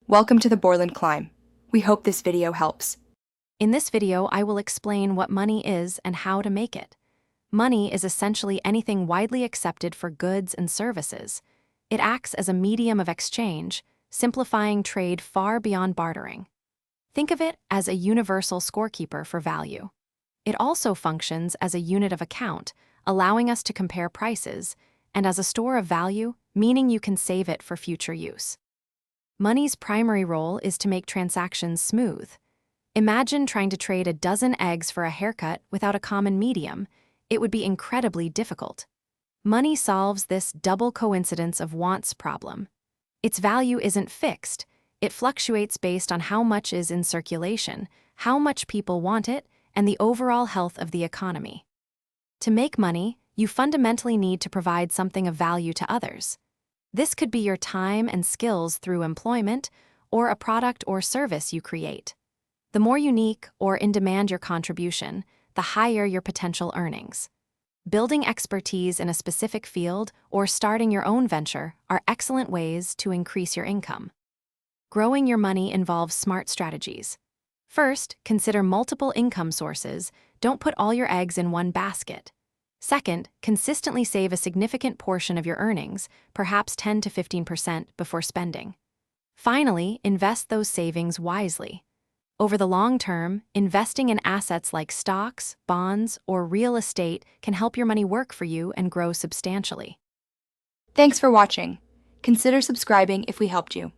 Welcome to the Borland Climb. We hope this video helps. In this video, I will explain what money is and how to make it. Money is essentially anything widely accepted for goods and services. It acts as a medium of exchange, simplifying trade far beyond bartering. Think of it as a universal scorekeeper for value. It also functions as a unit of account, allowing us to compare prices, and as a store of value, meaning you can save it for future use. Money's primary role is to make transactions smooth. Imagine trying to trade a dozen eggs for a haircut without a common medium. It would be incredibly difficult. Money solves this double coincidence of wants problem. Its value isn't fixed. It fluctuates based on how much is in circulation, how much people want it, and the overall health of the economy. To make money, you fundamentally need to provide something of value to others. This could be your time and skills through employment, or a product or service you create. The more unique or in-demand your contribution, the higher your potential earnings. Building expertise in a specific field or starting your own venture are excellent ways to increase your income. Growing your money involves smart strategies. First, consider multiple income sources. Don't put all your eggs in one basket. Second, consistently save a significant portion of your earnings, perhaps 10 to 15% before spending. Finally, invest those savings wisely. Over the long term, investing in assets like stocks, bonds, or real estate can help your money work for you and grow substantially. Thanks for watching. Consider subscribing if we helped you.